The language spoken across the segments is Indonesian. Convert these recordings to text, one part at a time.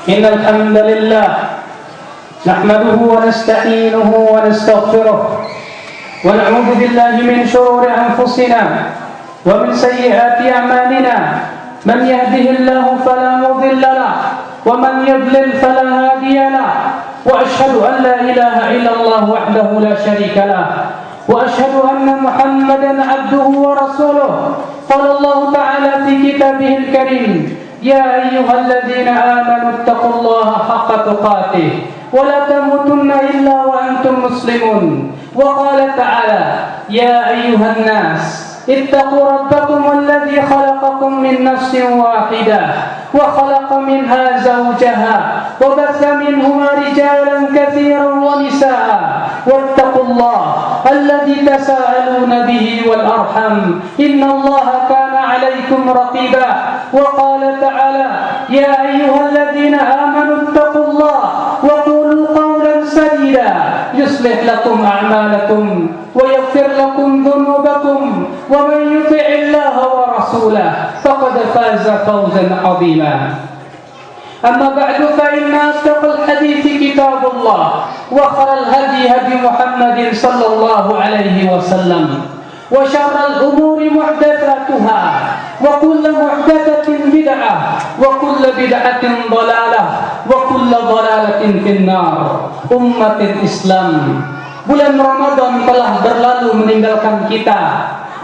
إن الحمد لله نحمده ونستعينه ونستغفره ونعوذ بالله من شرور أنفسنا ومن سيئات أعمالنا من يهده الله فلا مضل له ومن يضلل فلا هادي له وأشهد أن لا إله إلا الله وحده لا شريك له وأشهد أن محمدا عبده ورسوله قال الله تعالى في كتابه الكريم يا أيها الذين آمنوا اتقوا الله حق تقاته ولا تموتن إلا وأنتم مسلمون وقال تعالى يا أيها الناس اتقوا ربكم الذي خلقكم من نفس واحدة وخلق منها زوجها وبث منهما رجالا كثيرا ونساء واتقوا الله الذي تساءلون به والأرحم إن الله كان عليكم رقيبا وقال تعالى يا أيها الذين آمنوا اتقوا الله وقولوا قولا سديدا يصلح لكم أعمالكم ويغفر لكم ذنوبكم ومن يطع الله ورسوله فقد فاز فوزا عظيما أما بعد فإن أصدق الحديث كتاب الله وخير الهدي هدي محمد صلى الله عليه وسلم وشر الأمور محدثاتها وكل محدثة بدعة وكل بدعة ضلالة وكل ضلالة في النار. Umat Islam, bulan Ramadan telah berlalu meninggalkan kita,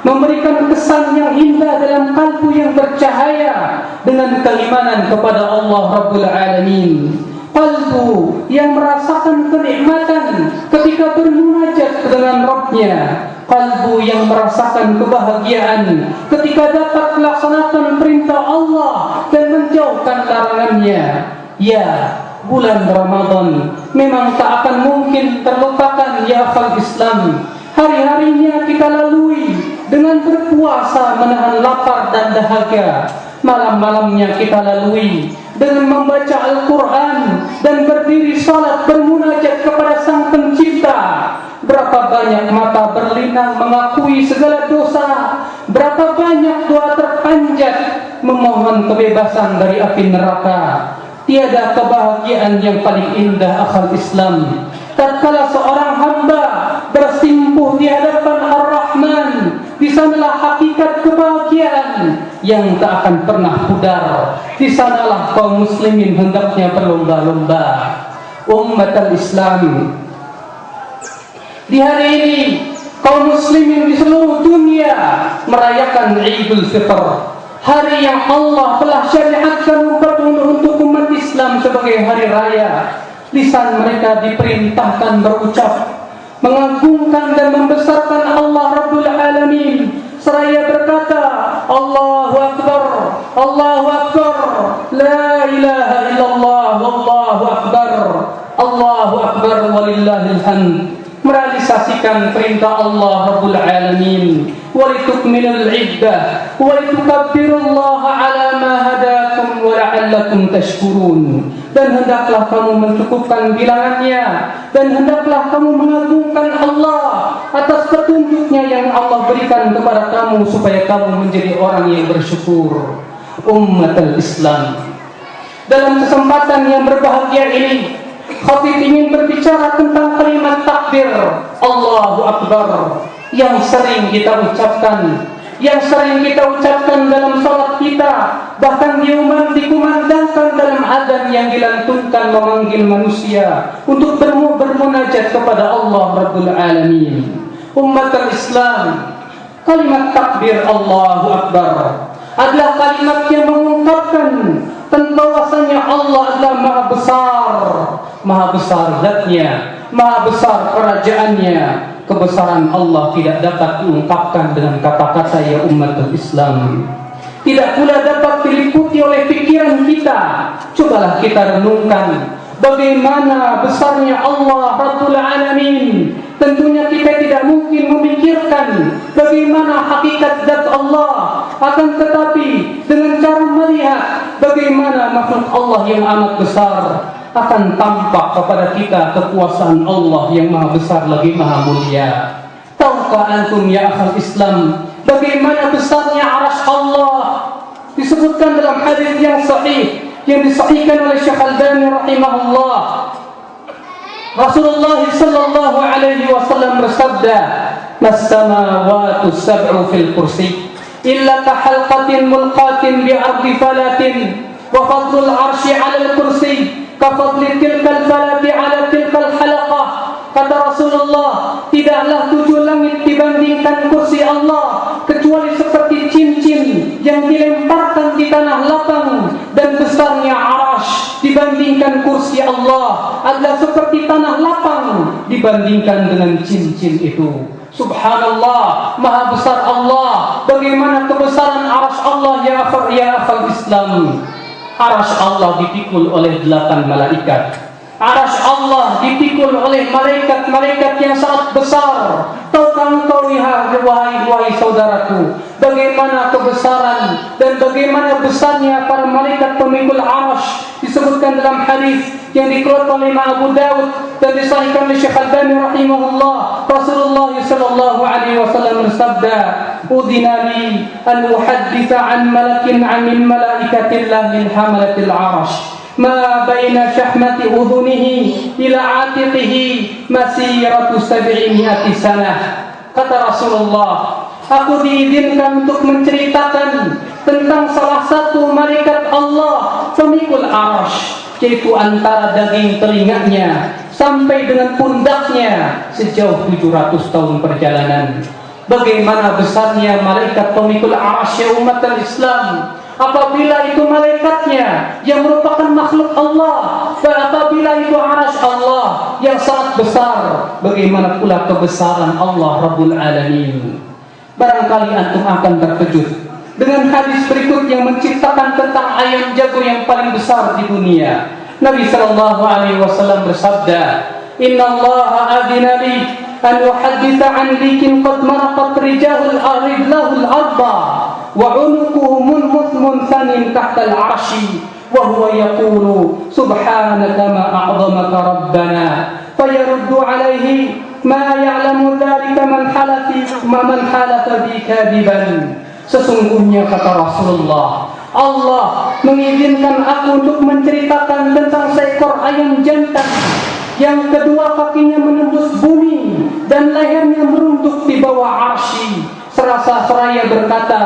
memberikan kesan yang indah dalam kalbu yang bercahaya dengan keimanan kepada Allah Rabbul Alamin. Kalbu yang merasakan kenikmatan ketika bermunajat dengan Rabbnya, kalbu yang merasakan kebahagiaan ketika dapat melaksanakan perintah Allah dan menjauhkan larangannya. Ya, bulan Ramadan memang tak akan mungkin terlupakan ya akhal Islam. Hari-harinya kita lalui dengan berpuasa menahan lapar dan dahaga. Malam-malamnya kita lalui dengan membaca Al-Quran dan berdiri salat bermunajat kepada Sang Pencipta. Berapa banyak mata berlinang mengakui segala dosa, berapa banyak doa terpanjat memohon kebebasan dari api neraka. Tiada kebahagiaan yang paling indah akal Islam tatkala seorang hamba bersimpuh di hadapan Ar-Rahman. Di sanalah hakikat kebahagiaan yang tak akan pernah pudar. Di sanalah kaum muslimin hendaknya berlomba-lomba. Umat Islam, di hari ini kaum muslimin di seluruh dunia merayakan Idul Fitr, hari yang Allah telah syariatkan untuk umat Islam sebagai hari raya. Lisan mereka diperintahkan berucap, mengagungkan dan membesarkan Allah Rabbul Alamin, seraya berkata Allahu Akbar, Allahu Akbar, La ilaha illallah, Wallahu Akbar, Allahu Akbar, walillahil hamd. Merealisasikan perintah Allah Rabbul Alamin, walitukmilul iddah walitukabbirullaha ala ma hadakum wa la'allakum tashkurun. Dan hendaklah kamu mencukupkan bilangannya, dan hendaklah kamu mengagungkan Allah atas petunjuknya yang Allah berikan kepada kamu supaya kamu menjadi orang yang bersyukur. Umat Islam, dalam kesempatan yang berbahagia ini, khatib ingin berbicara tentang kalimat takbir Allahu Akbar yang sering kita ucapkan, dalam salat kita, bahkan dikumandangkan dalam adzan yang dilantunkan memanggil manusia untuk bermunajat kepada Allah Rabbul Alamin. Umat Islam, kalimat takbir Allahu Akbar adalah kalimat yang mengungkapkan tentang bahwasanya Allah adalah maha besar zatnya, maha besar kerajaannya. Kebesaran Allah tidak dapat diungkapkan dengan kata-kata ya umat Islam, tidak pula dapat diliputi oleh pikiran kita. Cobalah kita renungkan bagaimana besarnya Allah Rabbul Alamin. Tentunya kita tidak mungkin memikirkan bagaimana hakikat zat Allah, akan tetapi dengan cara melihat bagaimana makhluk Allah yang amat besar, akan tampak kepada kita kekuasaan Allah yang maha besar lagi maha mulia. Tahukah antum ya akhal Islam bagaimana besarnya arasy Allah? Disebutkan dalam hadis yang sahih yang disahihkan oleh Syekh Al-Albani rahimahullah. Rasulullah sallallahu alaihi wasallam bersabda, "Mas-samawati sab'u fil kursi illa ka halqatin mulqatin bi ardi falatin wa fadlul 'arsy 'ala al-kursi ka fadli tilkal falati 'ala tilkal halaqah." Kata Rasulullah, tidaklah 7 langit dibandingkan kursi Allah kecuali seperti cincin yang dilemparkan di tanah lapang, dan besarnya arash dibandingkan kursi Allah adalah seperti tanah lapang dibandingkan dengan cincin itu. Subhanallah, maha besar Allah. Bagaimana kebesaran arash Allah ya akhal Islam. Arash Allah dipikul oleh 8 malaikat. Arash Allah dipikul oleh malaikat-malaikat yang sangat besar. Tahukah engkau wahai saudaraku, bagaimana kebesaran dan bagaimana besarnya para malaikat pemikul arash? Disebutkan dalam hadis yang dikeluarkan oleh Imam Abu Dawud dan disahihkan oleh Syekh Al-Albani rahimahullah. Rasulullah sallallahu alaihi wasallam bersabda, "Udina li an uhadditha an malakin min malaikatillah min hamalatil arash. Ma baina syahmati udhunihi ila atiqihi masiratu 700 sanah." Kata Rasulullah, aku diizinkan untuk menceritakan tentang salah satu malaikat Allah pemikul arash, yaitu antara daging telinganya sampai dengan pundaknya sejauh 700 tahun perjalanan. Bagaimana besarnya malaikat pemikul arash ya umat Islam. Apabila itu malaikatnya yang merupakan makhluk Allah, dan apabila itu arash Allah yang sangat besar, bagaimana pula kebesaran Allah Rabbul Alamin. Barangkali antum akan terkejut dengan hadis berikut yang menceritakan tentang ayam jago yang paling besar di dunia. Nabi sallallahu alaihi wasallam bersabda, "Inna Allah adina li an uhadditha an likin qad maraqat rijahul aridlahul arba wa unuquhu munmuthanin tahta al-'arsy wa huwa yaqulu subhanaka ma a'zamaka rabbana fayaruddu alaihi ma ya'lamu dhalika man halafa bi kadiban." Sesungguhnya kata Rasulullah, Allah mengizinkan aku untuk menceritakan tentang seekor ayam jantan yang kedua kakinya menembus bumi dan lehernya merunduk di bawah arsy, serasa seraya berkata,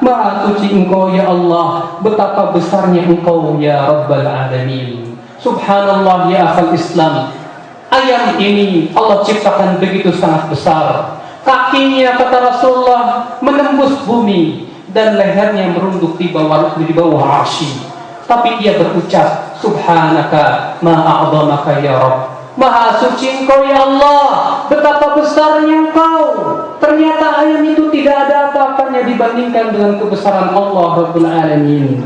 "Maha suci engkau ya Allah, betapa besarnya engkau ya Rabbal Alamin." Subhanallah ya akhal Islam. Ayam ini Allah ciptakan begitu sangat besar. Kakinya kata Rasulullah menembus bumi dan lehernya merunduk di bawah arsy. Tapi dia berucap, "Subhanaka ma a'zamaka ya Rabb." Maha suci engkau ya Allah, betapa besarnya engkau. Ternyata ayam itu tidak ada apa-apanya dibandingkan dengan kebesaran Allah Rabbul Alamin.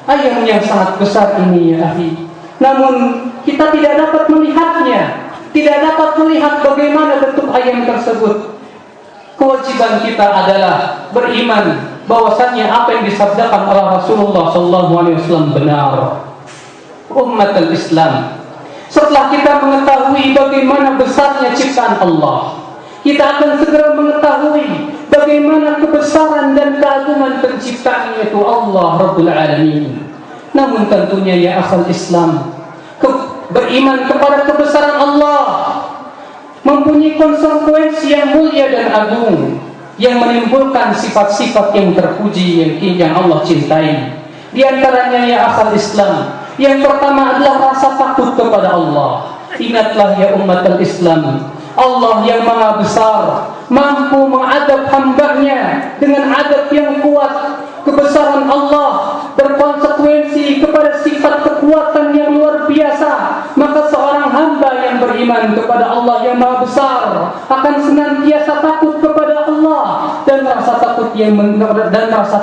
Ayam yang sangat besar ini ya akhi, namun kita tidak dapat melihatnya, tidak dapat melihat bagaimana bentuk ayam tersebut. Kewajiban kita adalah beriman bahwasannya apa yang disabdakan oleh Rasulullah SAW benar. Umat Islam, setelah kita mengetahui bagaimana besarnya ciptaan Allah, kita akan segera mengetahui bagaimana kebesaran dan keagungan penciptaan, yaitu Allah Rabbul Alamin. Namun tentunya ya akhal Islam, beriman kepada kebesaran Allah mempunyai konsekuensi yang mulia dan agung, yang menimbulkan sifat-sifat yang terpuji yang Allah cintai. Di antaranya ya akhal Islam, yang pertama adalah rasa takut kepada Allah. Ingatlah ya umat Islam, Allah yang maha besar mampu mengadab hambanya dengan adab yang kuat. Kebesaran Allah berkonsekuensi kepada sifat kekuatan yang luar biasa. Maka seorang hamba yang beriman kepada Allah yang maha besar akan senantiasa takut kepada Allah, dan rasa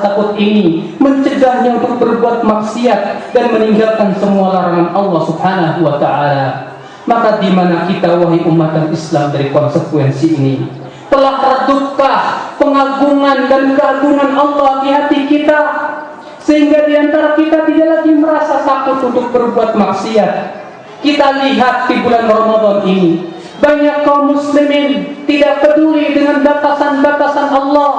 takut ini mencegahnya untuk berbuat maksiat dan meninggalkan semua larangan Allah Subhanahu wa taala. Maka di mana kita wahai umat Islam dari konsekuensi ini? Telah redupkah pengagungan dan keagungan Allah di hati kita, sehingga di antara kita tidak lagi merasa takut untuk berbuat maksiat? Kita lihat di bulan Ramadan ini, banyak kaum muslimin tidak peduli dengan batasan-batasan Allah.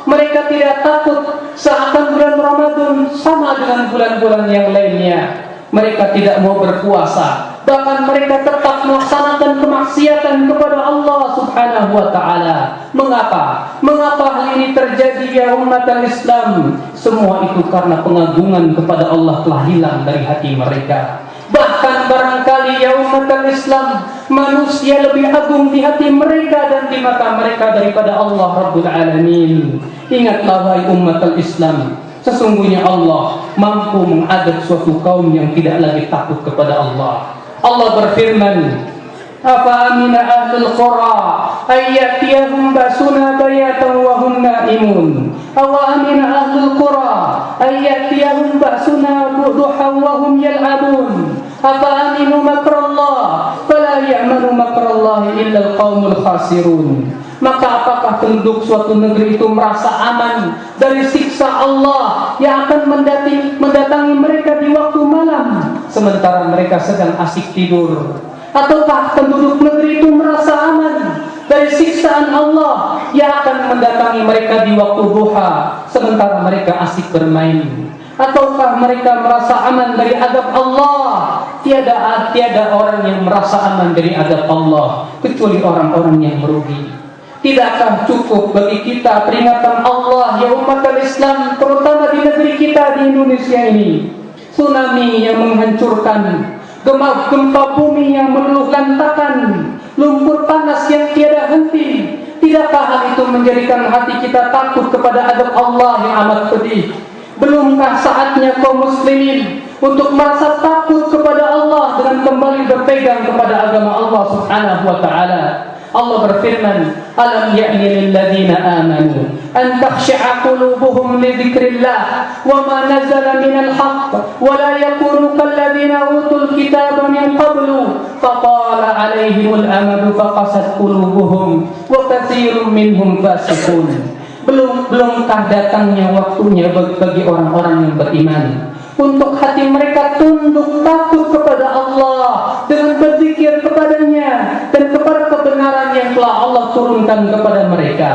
Mereka tidak takut seakan bulan Ramadan sama dengan bulan-bulan yang lainnya. Mereka tidak mau berpuasa, bahkan mereka tetap melaksanakan kemaksiatan kepada Allah Subhanahu wa taala. Mengapa? Mengapa hal ini terjadi ya umat Islam? Semua itu karena pengagungan kepada Allah telah hilang dari hati mereka. Bahkan barangkali ya umat Islam, manusia lebih agung di hati mereka dan di mata mereka daripada Allah Rabbul Alamin. Ingatlah wahai umat Islam, sesungguhnya Allah mampu mengadab suatu kaum yang tidak lagi takut kepada Allah. Allah berfirman, "Afa amina ahlul qura ay yatiyahum basuna bayatan wa hum naimun." Awa amina ahlul qura ay yatiyahum basuna duhan wa hum yal'abun. Afa aminu makrallah fala ya'manu makrallahi illa alqaumul khasirun. Maka apakah penduduk suatu negeri itu merasa aman dari siksa Allah yang akan mendatangi mereka di waktu malam sementara mereka sedang asik tidur? Ataukah penduduk negeri itu merasa aman dari siksaan Allah yang akan mendatangi mereka di waktu duha sementara mereka asik bermain? Ataukah mereka merasa aman dari azab Allah? Tiada orang yang merasa aman dari azab Allah kecuali orang-orang yang merugi. Tidakkah cukup bagi kita peringatan Allah ya umat Islam, terutama di negeri kita di Indonesia ini? Tsunami yang menghancurkan, gempa bumi yang meluluh lantakan, lumpur panas yang tiada henti. Tidakkah hal itu menjadikan hati kita takut kepada azab Allah yang amat pedih? Belumkah saatnya kaum muslimin untuk merasa takut kepada Allah dengan kembali berpegang kepada agama Allah Subhanahu wa taala? Allah berfirman, "Alam ya'ni lil ladzina amanu an takhsha'a qulubuhum li dzikrillah wa ma nazala minal haqq wa la yakunu kal ladzina utul kitaba min qablu faqala 'alaihimul amadu faqasat qulubuhum wa katsirun minhum fasiqun." Belumkah datangnya waktunya bagi orang-orang yang beriman untuk hati mereka tunduk takut kepada Allah dengan berzikir kepadanya dan kepada kebenaran yang telah Allah turunkan kepada mereka.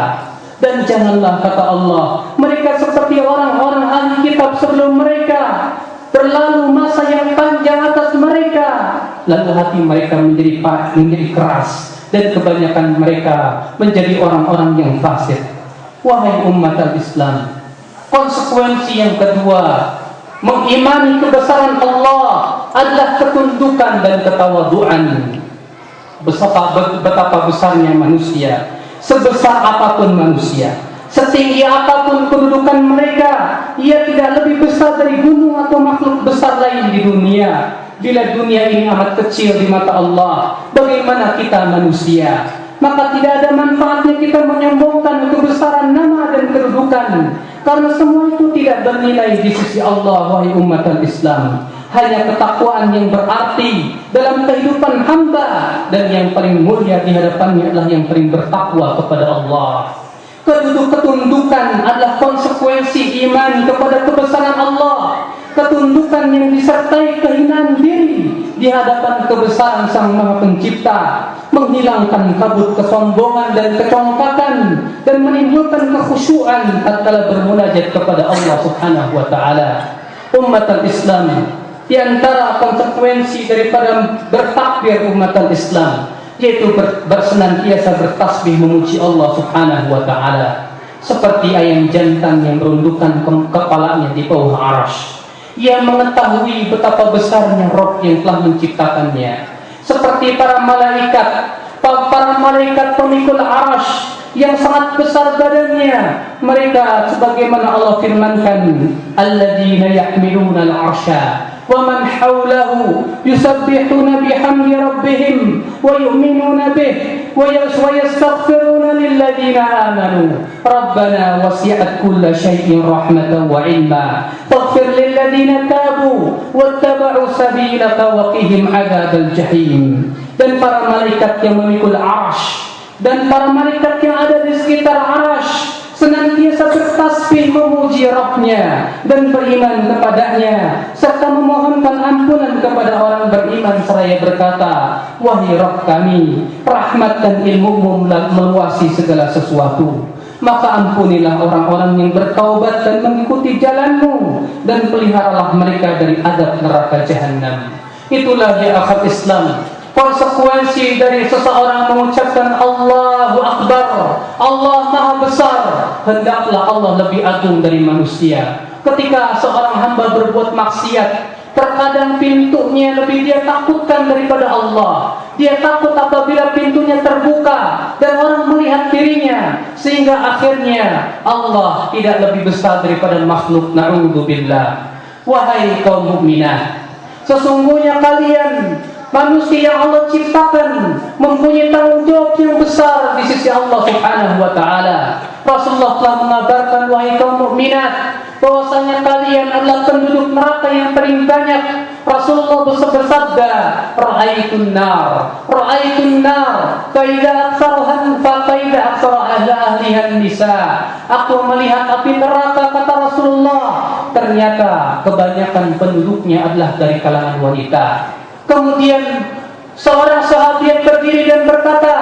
Dan janganlah, kata Allah, mereka seperti orang-orang ahli kitab sebelum mereka, berlalu masa yang panjang atas mereka, lalu hati mereka menjadi keras dan kebanyakan mereka menjadi orang-orang yang fasik. Wahai umat Islam, konsekuensi yang kedua mengimani kebesaran Allah adalah ketundukan dan ketawaduan. Betapa besarnya manusia, sebesar apapun manusia, setinggi apapun kedudukan mereka, ia tidak lebih besar dari gunung atau makhluk besar lain di dunia. Bila dunia ini amat kecil di mata Allah, bagaimana kita manusia? Maka tidak ada manfaatnya kita menyombongkan kebesaran nama dan kedudukan, karena semua itu tidak bernilai di sisi Allah. Wahai umat Islam, hanya ketakwaan yang berarti dalam kehidupan hamba, dan yang paling mulia di hadapannya adalah yang paling bertakwa kepada Allah. Ketundukan adalah konsekuensi iman kepada kebesaran Allah, ketundukan yang disertai kehinaan diri di hadapan kebesaran Sang Maha Pencipta, menghilangkan kabut kesombongan dan kecongkakan, dan menimbulkan kekhusyuan tatkala bermunajat kepada Allah Subhanahu wa taala. Umat Islam, di antara konsekuensi daripada bertakbir umat Islam yaitu bersenantiasa bertasbih memuji Allah Subhanahu wa taala, seperti ayam jantan yang merundukkan kepalanya di bawah arasy. Ia mengetahui betapa besarnya Rabb yang telah menciptakannya, seperti para malaikat pemikul arasy yang sangat besar badannya. Mereka sebagaimana Allah firmankan, alladzina yahmiluna al-arsya wa man hawlahu yusabbihuna bihamdi rabbihim wa yu'minuna bih wa yastaghfiruna lilladzina amanu rabbana wasi'at kulla syai'in rahmatan wa ilma faghfir lilladzina tabu wattaba'u sabilaka wa qihim adzabal jahim. Dan para malaikat yang memikul arasy dan para malaikat yang ada di sekitar arasy senantiasa bertasbih memuji Rabb-Nya dan beriman kepadanya, serta memohonkan ampunan kepada orang beriman seraya berkata, wahai Rabb kami, rahmat dan ilmu-Mu meluasi segala sesuatu. maka ampunilah orang-orang yang bertaubat dan mengikuti jalanmu, dan peliharalah mereka dari azab neraka jahanam. Itulah ya akal Islam, konsekuensi dari seseorang mengucapkan Allahu Akbar, Allah Maha Besar. Hendaklah Allah lebih agung dari manusia. Ketika seorang hamba berbuat maksiat, terkadang pintunya lebih dia takutkan daripada Allah. Dia takut apabila pintunya terbuka dan orang melihat dirinya, sehingga akhirnya Allah tidak lebih besar daripada makhluk. Na'udzubillah. Wahai kaum mukminah, sesungguhnya kalian manusia yang Allah ciptakan mempunyai tanggung jawab yang besar di sisi Allah Subhanahu wa taala. Rasulullah telah mengabarkan, wahai kaum mukminat, bahwasanya kalian adalah penduduk neraka yang paling banyak. Rasulullah bersabda, ra'aitun nar fa idza aktsara ahliha nisa. Aku melihat api neraka, kata Rasulullah, ternyata kebanyakan penduduknya adalah dari kalangan wanita. Kemudian seorang sahabat berdiri dan berkata,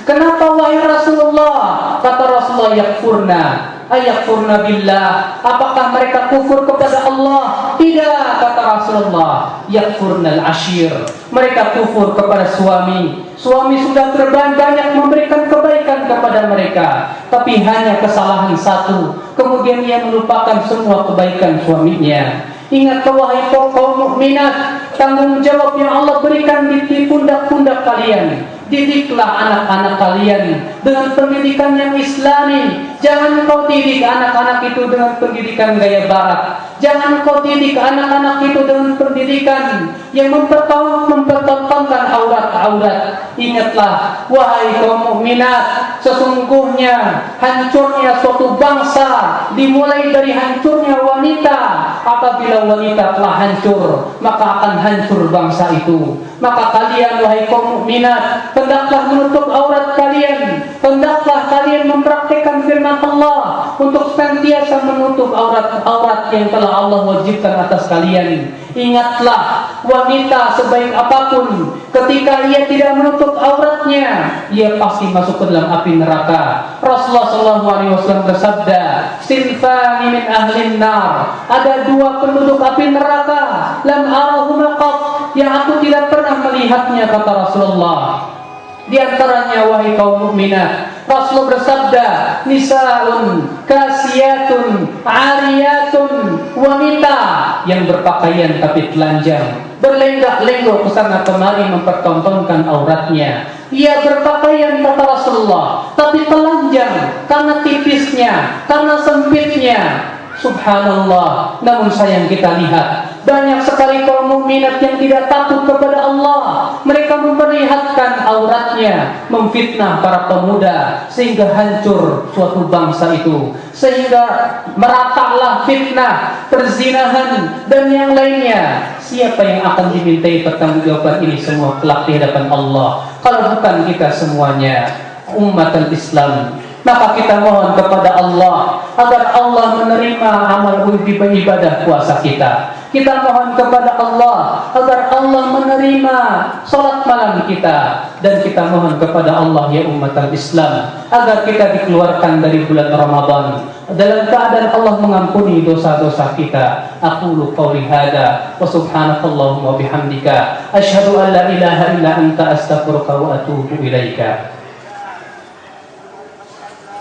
kenapa wahai Rasulullah? Kata Rasulullah, yakfurna billah. Apakah mereka kufur kepada Allah? Tidak, kata Rasulullah. Yakfurnal ashir. Mereka kufur kepada suami. Suami sudah banyak memberikan kebaikan kepada mereka, tapi hanya kesalahan satu, kemudian ia melupakan semua kebaikan suaminya. Ingat, wahai kaum mukminat, tanggung jawab yang Allah berikan di pundak-pundak kalian. Didiklah anak-anak kalian dengan pendidikan yang Islami. Jangan kau didik anak-anak itu dengan pendidikan gaya barat. Jangan kau didik anak-anak itu dengan pendidikan yang mempertontonkan aurat-aurat. Ingatlah, wahai kaum mukminat, sesungguhnya hancurnya suatu bangsa dimulai dari hancurnya wanita. Apabila wanita telah hancur, maka akan hancur bangsa itu. Maka kalian, wahai kaum mukminat, hendaklah menutup aurat kalian. Hendaklah kalian mempraktikkan firman Allah untuk senantiasa menutup aurat-aurat yang telah Allah wajibkan atas kalian. Ingatlah, wanita sebaik apapun, ketika ia tidak menutup auratnya, ia pasti masuk ke dalam api neraka. Rasulullah SAW bersabda, sinfani min ahlin nar. Ada dua penduduk api neraka, lam arahuma qat, yang aku tidak pernah melihatnya, kata Rasulullah. Di antaranya, wahai kaum mukminat, Rasulullah bersabda, nisaun kasiyatun ariyatun, wanita yang berpakaian tapi telanjang, berlenggak-lenggok kesana kemari mempertontonkan auratnya. Ia berpakaian, kata Rasulullah, tapi telanjang karena tipisnya, karena sempitnya. Subhanallah. Namun sayang, kita lihat banyak sekali kaum mukminat yang tidak takut kepada Allah. Mereka memperlihatkan auratnya, memfitnah para pemuda, sehingga hancur suatu bangsa itu, sehingga meratalah fitnah, perzinahan, dan yang lainnya. Siapa yang akan dimintai pertanggungjawaban ini semua kelak di hadapan Allah, kalau bukan kita semuanya, umat Islam? Maka kita mohon kepada Allah agar Allah menerima amal ibadah puasa kita. Kita mohon kepada Allah agar Allah menerima salat malam kita. Dan kita mohon kepada Allah, ya umat Islam, agar kita dikeluarkan dari bulan Ramadan dalam keadaan Allah mengampuni dosa-dosa kita. Aqulu qawli hada wa subhanakallahumma wa bihamdika asyhadu an la ilaha illa anta astaghfiruka wa atubu ilaika.